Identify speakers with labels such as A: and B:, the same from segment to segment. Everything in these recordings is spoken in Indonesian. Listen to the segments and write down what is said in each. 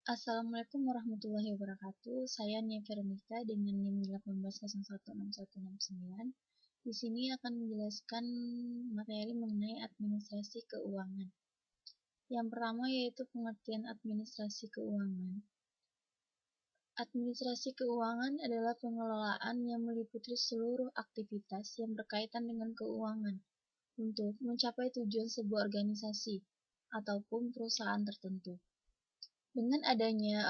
A: Assalamualaikum warahmatullahi wabarakatuh. Saya Nia Veronica dengan NIM 18016169. Di sini akan menjelaskan materi mengenai administrasi keuangan. Yang pertama yaitu pengertian administrasi keuangan. Administrasi keuangan adalah pengelolaan yang meliputi seluruh aktivitas yang berkaitan dengan keuangan untuk mencapai tujuan sebuah organisasi ataupun perusahaan tertentu. Dengan adanya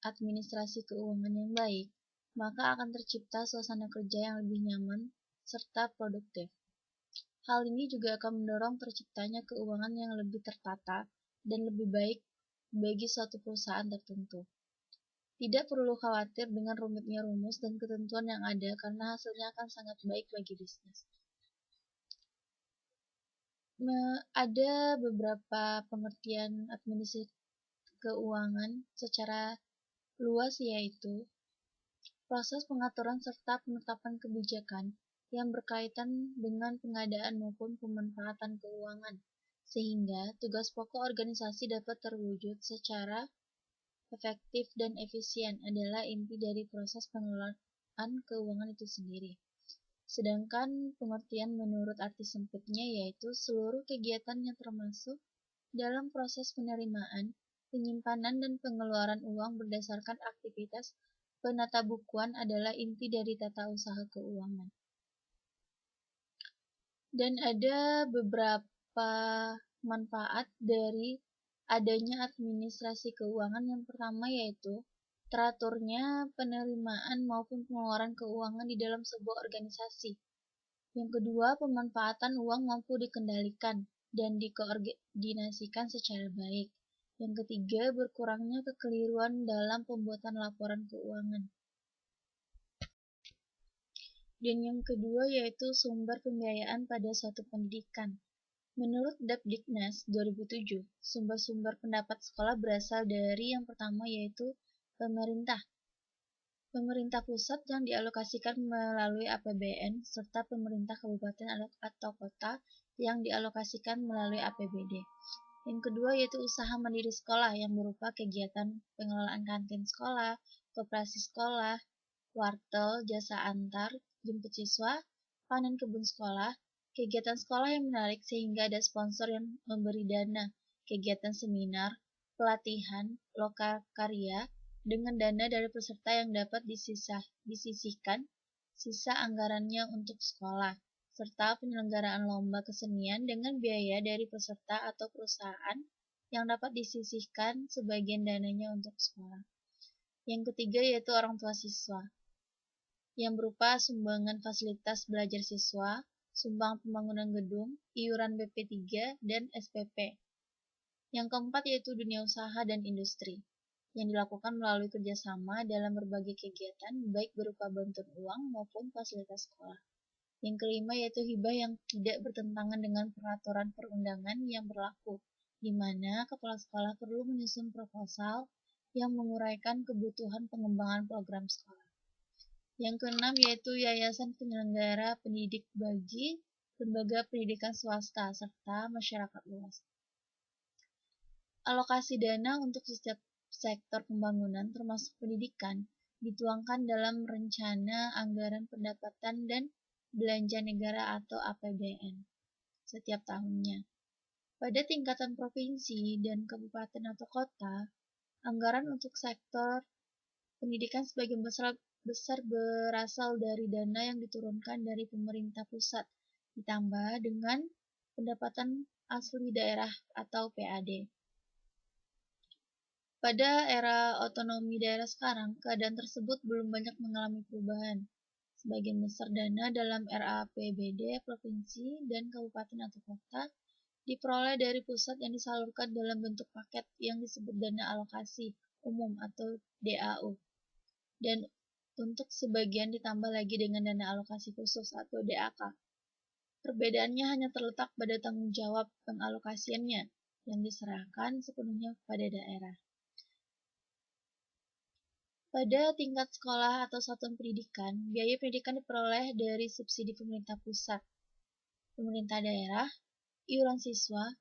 A: administrasi keuangan yang baik, maka akan tercipta suasana kerja yang lebih nyaman serta produktif. Hal ini juga akan mendorong terciptanya keuangan yang lebih tertata dan lebih baik bagi suatu perusahaan tertentu. Tidak perlu khawatir dengan rumitnya rumus dan ketentuan yang ada karena hasilnya akan sangat baik bagi bisnis. Ada beberapa pengertian administrasi keuangan secara luas yaitu proses pengaturan serta penetapan kebijakan yang berkaitan dengan pengadaan maupun pemanfaatan keuangan, sehingga tugas pokok organisasi dapat terwujud secara efektif dan efisien adalah inti dari proses pengelolaan keuangan itu sendiri. Sedangkan pengertian menurut arti sempitnya yaitu seluruh kegiatan yang termasuk dalam proses penerimaan, penyimpanan dan pengeluaran uang berdasarkan aktivitas penatabukuan adalah inti dari tata usaha keuangan. Dan ada beberapa manfaat dari adanya administrasi keuangan. Yang pertama yaitu teraturnya penerimaan maupun pengeluaran keuangan di dalam sebuah organisasi. Yang kedua, pemanfaatan uang mampu dikendalikan dan dikoordinasikan secara baik. Yang ketiga, berkurangnya kekeliruan dalam pembuatan laporan keuangan. Dan yang kedua yaitu sumber pembiayaan pada suatu pendidikan. Menurut Depdiknas 2007, sumber-sumber pendapat sekolah berasal dari yang pertama yaitu pemerintah. Pemerintah pusat yang dialokasikan melalui APBN serta pemerintah kabupaten atau kota yang dialokasikan melalui APBD. Yang kedua yaitu usaha mandiri sekolah yang berupa kegiatan pengelolaan kantin sekolah, koperasi sekolah, wartel, jasa antar, jemput siswa, panen kebun sekolah, kegiatan sekolah yang menarik sehingga ada sponsor yang memberi dana, kegiatan seminar, pelatihan, lokal karya, dengan dana dari peserta yang dapat disisihkan sisa anggarannya untuk sekolah, serta penyelenggaraan lomba kesenian dengan biaya dari peserta atau perusahaan yang dapat disisihkan sebagian dananya untuk sekolah. Yang ketiga yaitu orang tua siswa, yang berupa sumbangan fasilitas belajar siswa, sumbang pembangunan gedung, iuran BP3, dan SPP. Yang keempat yaitu dunia usaha dan industri, yang dilakukan melalui kerjasama dalam berbagai kegiatan, baik berupa bantuan uang maupun fasilitas sekolah. Yang kelima yaitu hibah yang tidak bertentangan dengan peraturan perundangan yang berlaku, di mana kepala sekolah perlu menyusun proposal yang menguraikan kebutuhan pengembangan program sekolah. Yang keenam yaitu yayasan penyelenggara pendidik bagi lembaga pendidikan swasta serta masyarakat luas. Alokasi dana untuk setiap sektor pembangunan termasuk pendidikan dituangkan dalam rencana anggaran pendapatan dan belanja negara atau APBN setiap tahunnya. Pada tingkatan provinsi dan kabupaten atau kota, anggaran untuk sektor pendidikan sebagian besar berasal dari dana yang diturunkan dari pemerintah pusat, ditambah dengan pendapatan asli daerah atau PAD. Pada era otonomi daerah sekarang, keadaan tersebut belum banyak mengalami perubahan. Sebagian besar dana dalam RAPBD provinsi dan kabupaten atau kota diperoleh dari pusat yang disalurkan dalam bentuk paket yang disebut dana alokasi umum atau DAU. Dan untuk sebagian ditambah lagi dengan dana alokasi khusus atau DAK. Perbedaannya hanya terletak pada tanggung jawab pengalokasiannya yang diserahkan sepenuhnya pada daerah. Pada tingkat sekolah atau satuan pendidikan, biaya pendidikan diperoleh dari subsidi pemerintah pusat, pemerintah daerah, iuran siswa,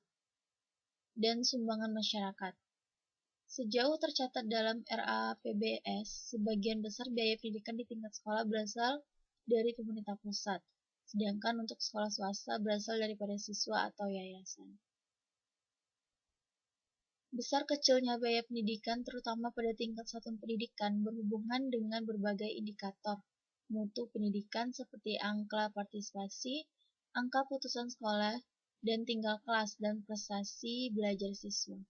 A: dan sumbangan masyarakat. Sejauh tercatat dalam RAPBS, sebagian besar biaya pendidikan di tingkat sekolah berasal dari pemerintah pusat, sedangkan untuk sekolah swasta berasal daripada siswa atau yayasan. Besar kecilnya biaya pendidikan, terutama pada tingkat satuan pendidikan, berhubungan dengan berbagai indikator mutu pendidikan seperti angka partisipasi, angka putusan sekolah, dan tinggal kelas dan prestasi belajar siswa.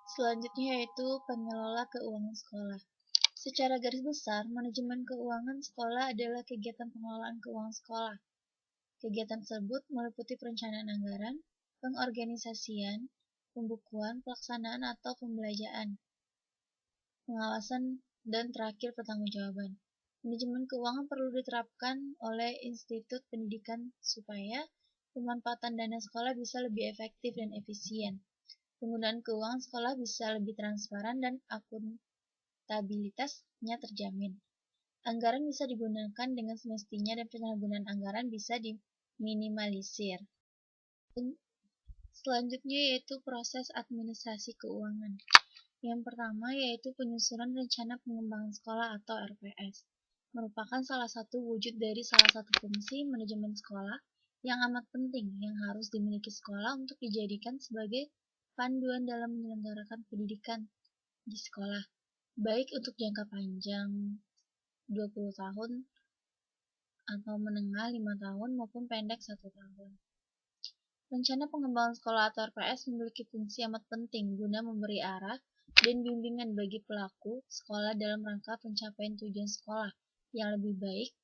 A: Selanjutnya yaitu pengelola keuangan sekolah. Secara garis besar, manajemen keuangan sekolah adalah kegiatan pengelolaan keuangan sekolah. Kegiatan tersebut meliputi perencanaan anggaran, pengorganisasian, pembukuan, pelaksanaan atau pembelanjaan, pengawasan, dan terakhir pertanggungjawaban. Manajemen keuangan perlu diterapkan oleh institut pendidikan supaya pemanfaatan dana sekolah bisa lebih efektif dan efisien. Penggunaan keuangan sekolah bisa lebih transparan dan akuntabilitasnya terjamin. Anggaran bisa digunakan dengan semestinya dan penyalahgunaan anggaran bisa diminimalisir. Selanjutnya yaitu proses administrasi keuangan. Yang pertama yaitu penyusunan rencana pengembangan sekolah atau RPS. Merupakan salah satu wujud dari salah satu fungsi manajemen sekolah yang amat penting yang harus dimiliki sekolah untuk dijadikan sebagai panduan dalam menyelenggarakan pendidikan di sekolah, baik untuk jangka panjang 20 tahun atau menengah 5 tahun maupun pendek 1 tahun. Rencana pengembangan sekolah atau RPS memiliki fungsi amat penting guna memberi arah dan bimbingan bagi pelaku sekolah dalam rangka pencapaian tujuan sekolah yang lebih baik,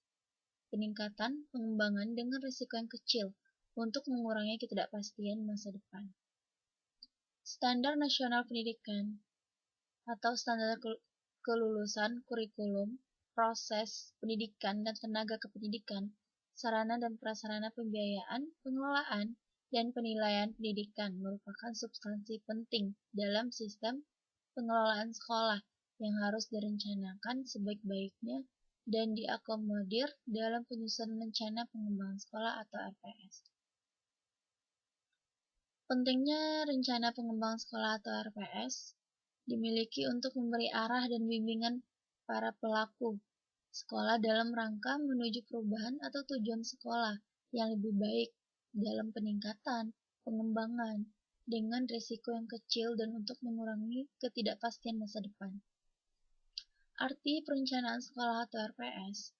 A: peningkatan pengembangan dengan risiko yang kecil untuk mengurangi ketidakpastian masa depan. Standar Nasional Pendidikan atau standar kelulusan kurikulum, proses pendidikan dan tenaga kependidikan, sarana dan prasarana pembiayaan, pengelolaan, dan penilaian pendidikan merupakan substansi penting dalam sistem pengelolaan sekolah yang harus direncanakan sebaik-baiknya dan diakomodir dalam penyusunan rencana pengembangan sekolah atau RPS. Pentingnya rencana pengembangan sekolah atau RPS dimiliki untuk memberi arah dan bimbingan para pelaku sekolah dalam rangka menuju perubahan atau tujuan sekolah yang lebih baik dalam peningkatan, pengembangan, dengan risiko yang kecil dan untuk mengurangi ketidakpastian masa depan. Arti perencanaan sekolah atau RPS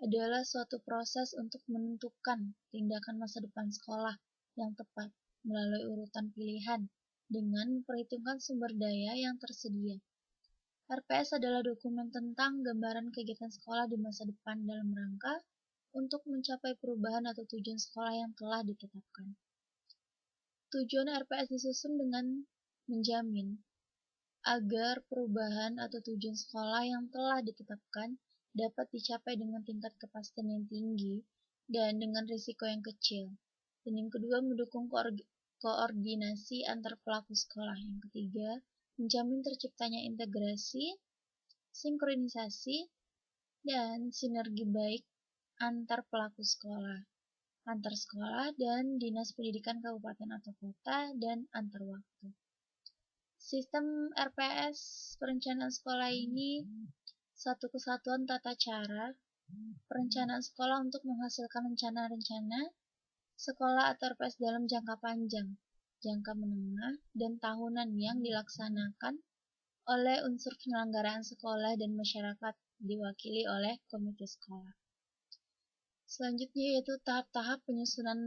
A: adalah suatu proses untuk menentukan tindakan masa depan sekolah yang tepat melalui urutan pilihan dengan memperhitungkan sumber daya yang tersedia. RPS adalah dokumen tentang gambaran kegiatan sekolah di masa depan dalam rangka untuk mencapai perubahan atau tujuan sekolah yang telah ditetapkan. Tujuan RPS disusun dengan menjamin agar perubahan atau tujuan sekolah yang telah ditetapkan dapat dicapai dengan tingkat kepastian yang tinggi dan dengan risiko yang kecil. Dan yang kedua, mendukung koordinasi antar pelaku sekolah. Yang ketiga, menjamin terciptanya integrasi, sinkronisasi, dan sinergi baik antar pelaku sekolah, antar sekolah dan dinas pendidikan kabupaten atau kota, dan antar waktu. Sistem RPS perencanaan sekolah ini satu kesatuan tata cara perencanaan sekolah untuk menghasilkan rencana-rencana sekolah atau RPS dalam jangka panjang, jangka menengah, dan tahunan yang dilaksanakan oleh unsur penyelenggaraan sekolah dan masyarakat diwakili oleh komite sekolah. Selanjutnya yaitu tahap-tahap penyusunan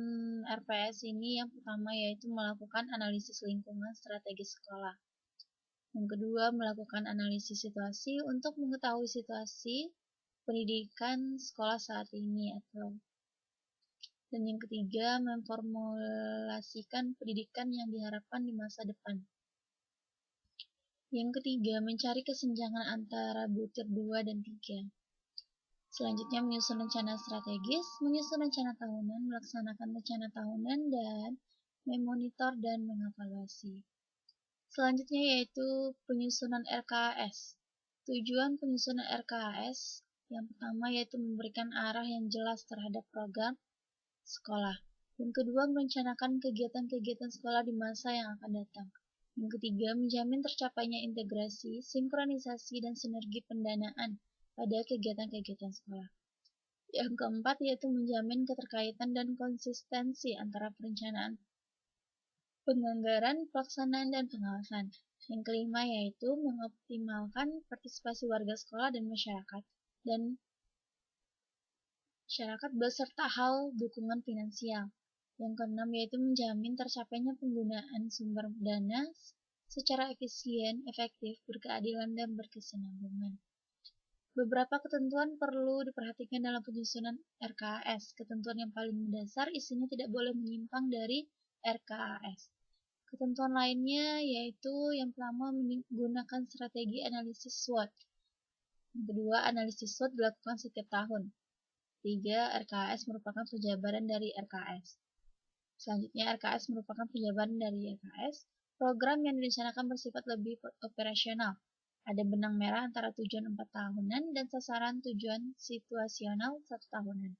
A: RPS ini. Yang pertama yaitu melakukan analisis lingkungan strategis sekolah. Yang kedua, melakukan analisis situasi untuk mengetahui situasi pendidikan sekolah saat ini dan yang ketiga, memformulasikan pendidikan yang diharapkan di masa depan. Yang ketiga, mencari kesenjangan antara butir 2 dan 3. Selanjutnya, menyusun rencana strategis, menyusun rencana tahunan, melaksanakan rencana tahunan, dan memonitor dan mengevaluasi. Selanjutnya yaitu penyusunan RKAS. Tujuan penyusunan RKAS yang pertama yaitu memberikan arah yang jelas terhadap program sekolah. Yang kedua, merencanakan kegiatan-kegiatan sekolah di masa yang akan datang. Yang ketiga, menjamin tercapainya integrasi, sinkronisasi, dan sinergi pendanaan pada kegiatan-kegiatan sekolah. Yang keempat yaitu menjamin keterkaitan dan konsistensi antara perencanaan, penganggaran, pelaksanaan, dan pengawasan. Yang kelima yaitu mengoptimalkan partisipasi warga sekolah dan masyarakat beserta hal dukungan finansial. Yang keenam yaitu menjamin tercapainya penggunaan sumber dana secara efisien, efektif, berkeadilan, dan berkesinambungan. Beberapa ketentuan perlu diperhatikan dalam penyusunan RKAS. Ketentuan yang paling mendasar isinya tidak boleh menyimpang dari RKAS. Ketentuan lainnya yaitu yang pertama menggunakan strategi analisis SWOT. Yang kedua, analisis SWOT dilakukan setiap tahun. 3. RKAS merupakan penjabaran dari RKAS. Selanjutnya, RKAS merupakan penjabaran dari RKAS. Program yang direncanakan bersifat lebih operasional. Ada benang merah antara tujuan 4 tahunan dan sasaran tujuan situasional 1 tahunan.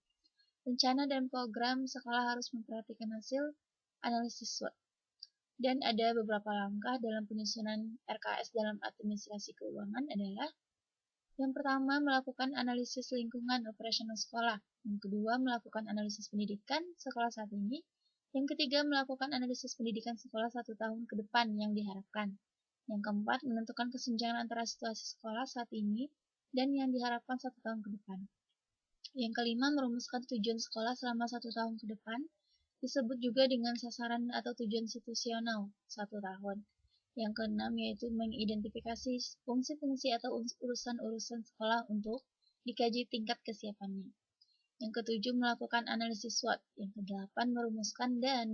A: Rencana dan program sekolah harus memperhatikan hasil analisis SWOT. Dan ada beberapa langkah dalam penyusunan RKAS dalam administrasi keuangan adalah yang pertama, melakukan analisis lingkungan operasional sekolah. Yang kedua, melakukan analisis pendidikan sekolah saat ini. Yang ketiga, melakukan analisis pendidikan sekolah 1 tahun ke depan yang diharapkan. Yang keempat, menentukan kesenjangan antara situasi sekolah saat ini dan yang diharapkan 1 tahun ke depan. Yang kelima, merumuskan tujuan sekolah selama 1 tahun ke depan, disebut juga dengan sasaran atau tujuan situasional 1 tahun. Yang keenam yaitu mengidentifikasi fungsi-fungsi atau urusan-urusan sekolah untuk dikaji tingkat kesiapannya. Yang ketujuh, melakukan analisis SWOT. Yang kedelapan, merumuskan dan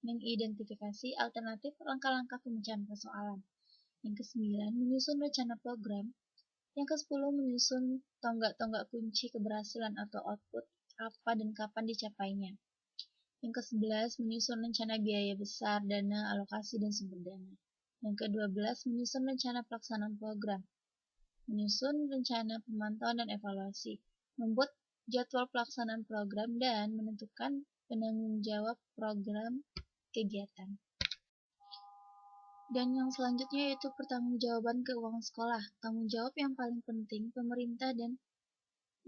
A: mengidentifikasi alternatif langkah-langkah pemecahan persoalan. Yang kesembilan, menyusun rencana program. Yang kesepuluh, menyusun tonggak-tonggak kunci keberhasilan atau output, apa dan kapan dicapainya. Yang ke-11, menyusun rencana biaya besar, dana, alokasi, dan sumber dana. Yang ke-12, menyusun rencana pelaksanaan program. Menyusun rencana pemantauan dan evaluasi. Membuat jadwal pelaksanaan program dan menentukan penanggung jawab program kegiatan. Dan yang selanjutnya yaitu pertanggungjawaban keuangan sekolah. Tanggung jawab yang paling penting pemerintah dan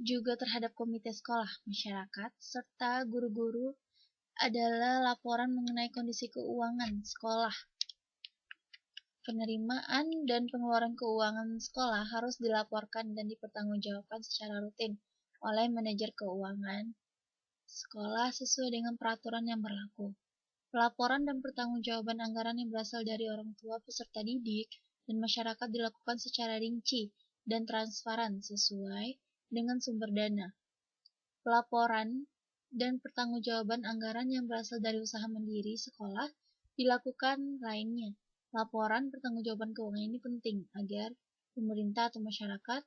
A: juga terhadap komite sekolah, masyarakat, serta guru-guru adalah laporan mengenai kondisi keuangan sekolah. Penerimaan dan pengeluaran keuangan sekolah harus dilaporkan dan dipertanggungjawabkan secara rutin oleh manajer keuangan sekolah sesuai dengan peraturan yang berlaku. Pelaporan dan pertanggungjawaban anggaran yang berasal dari orang tua, peserta didik, dan masyarakat dilakukan secara rinci dan transparan sesuai dengan sumber dana. Pelaporan dan pertanggungjawaban anggaran yang berasal dari usaha mandiri sekolah dilakukan lainnya. Laporan pertanggungjawaban keuangan ini penting agar pemerintah atau masyarakat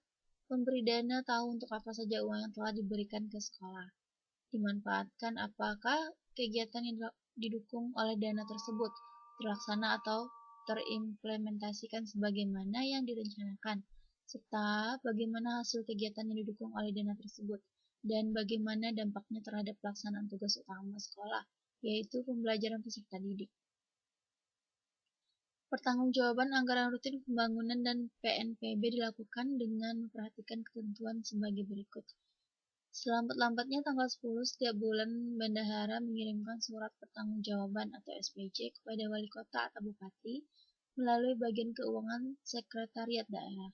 A: pemberi dana tahu untuk apa saja uang yang telah diberikan ke sekolah. Dimanfaatkan apakah kegiatan yang didukung oleh dana tersebut terlaksana atau terimplementasikan sebagaimana yang direncanakan, serta bagaimana hasil kegiatan yang didukung oleh dana tersebut, dan bagaimana dampaknya terhadap pelaksanaan tugas utama sekolah, yaitu pembelajaran peserta didik. Pertanggungjawaban anggaran rutin pembangunan dan PNPB dilakukan dengan memperhatikan ketentuan sebagai berikut. Selambat-lambatnya tanggal 10 setiap bulan, bendahara mengirimkan surat pertanggungjawaban atau SPJ kepada wali kota atau bupati melalui bagian keuangan sekretariat daerah.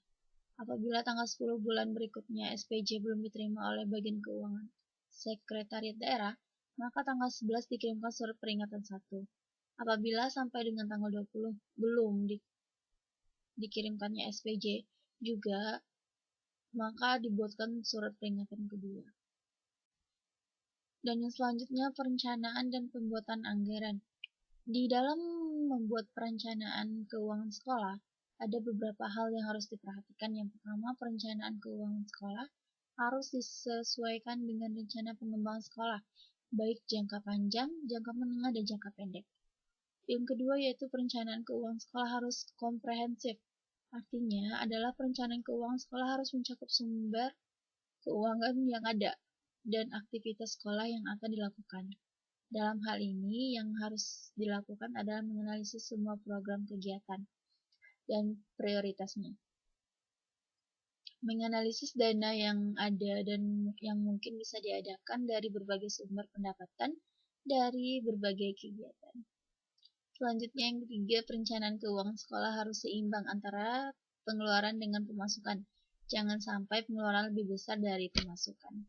A: Apabila tanggal 10 bulan berikutnya SPJ belum diterima oleh bagian keuangan sekretariat daerah, maka tanggal 11 dikirimkan surat peringatan 1. Apabila sampai dengan tanggal 20 belum dikirimkannya SPJ juga, maka dibuatkan surat peringatan kedua. Dan yang selanjutnya, perencanaan dan pembuatan anggaran. Di dalam membuat perencanaan keuangan sekolah, ada beberapa hal yang harus diperhatikan. Yang pertama, perencanaan keuangan sekolah harus disesuaikan dengan rencana pengembangan sekolah, baik jangka panjang, jangka menengah, dan jangka pendek. Yang kedua yaitu perencanaan keuangan sekolah harus komprehensif. Artinya adalah perencanaan keuangan sekolah harus mencakup sumber keuangan yang ada dan aktivitas sekolah yang akan dilakukan. Dalam hal ini, yang harus dilakukan adalah menganalisis semua program kegiatan dan prioritasnya. Menganalisis dana yang ada dan yang mungkin bisa diadakan dari berbagai sumber pendapatan dari berbagai kegiatan. Selanjutnya yang ketiga, perencanaan keuangan sekolah harus seimbang antara pengeluaran dengan pemasukan. Jangan sampai pengeluaran lebih besar dari pemasukan.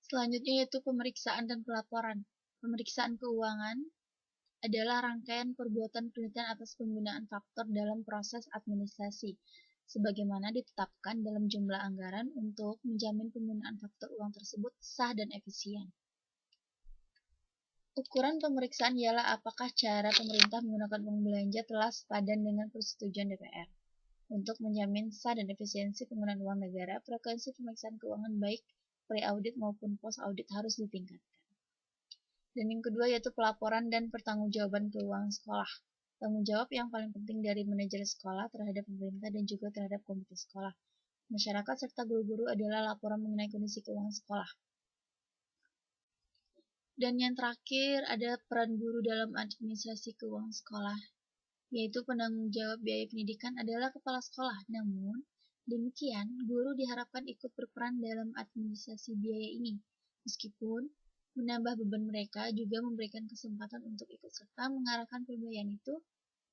A: Selanjutnya yaitu pemeriksaan dan pelaporan. Pemeriksaan keuangan adalah rangkaian perbuatan penelitian atas penggunaan faktor dalam proses administrasi, sebagaimana ditetapkan dalam jumlah anggaran untuk menjamin penggunaan faktor uang tersebut sah dan efisien. Ukuran pemeriksaan ialah apakah cara pemerintah menggunakan uang belanja telah sepadan dengan persetujuan DPR. Untuk menjamin sah dan efisiensi penggunaan uang negara, frekuensi pemeriksaan keuangan baik pre-audit maupun post-audit harus ditingkatkan. Dan yang kedua yaitu pelaporan dan pertanggungjawaban keuangan sekolah. Tanggung jawab yang paling penting dari manajer sekolah terhadap pemerintah dan juga terhadap komite sekolah, masyarakat serta guru-guru adalah laporan mengenai kondisi keuangan sekolah. Dan yang terakhir ada peran guru dalam administrasi keuangan sekolah, yaitu penanggung jawab biaya pendidikan adalah kepala sekolah. Namun, demikian, guru diharapkan ikut berperan dalam administrasi biaya ini, meskipun menambah beban mereka juga memberikan kesempatan untuk ikut serta mengarahkan pembiayaan itu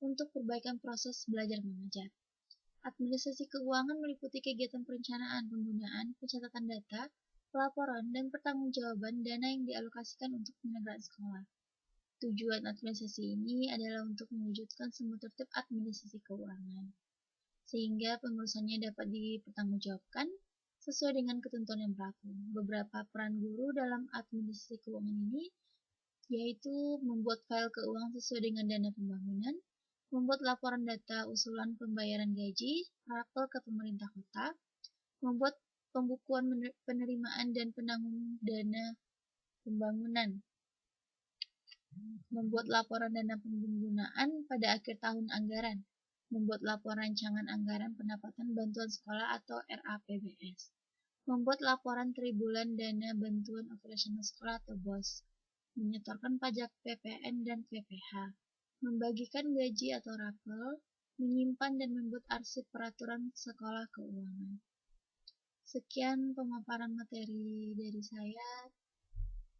A: untuk perbaikan proses belajar mengajar. Administrasi keuangan meliputi kegiatan perencanaan, penggunaan, pencatatan data, pelaporan, dan pertanggungjawaban dana yang dialokasikan untuk penyelenggaraan sekolah. Tujuan administrasi ini adalah untuk mewujudkan semua tertib administrasi keuangan, sehingga pengurusannya dapat dipertanggungjawabkan sesuai dengan ketentuan yang berlaku. Beberapa peran guru dalam administrasi keuangan ini yaitu membuat file keuangan sesuai dengan dana pembangunan, membuat laporan data usulan pembayaran gaji, rapel ke pemerintah kota, membuat pembukuan penerimaan dan penanggung dana pembangunan, membuat laporan dana penggunaan pada akhir tahun anggaran, membuat laporan rancangan anggaran pendapatan bantuan sekolah atau RAPBS, membuat laporan tribulan dana bantuan operasional sekolah atau BOS, menyetorkan pajak PPN dan PPh, membagikan gaji atau rapel, menyimpan dan membuat arsip peraturan sekolah keuangan. Sekian pemaparan materi dari saya.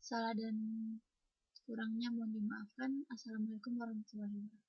A: Salah dan kurangnya mohon dimaafkan. Assalamualaikum warahmatullahi wabarakatuh.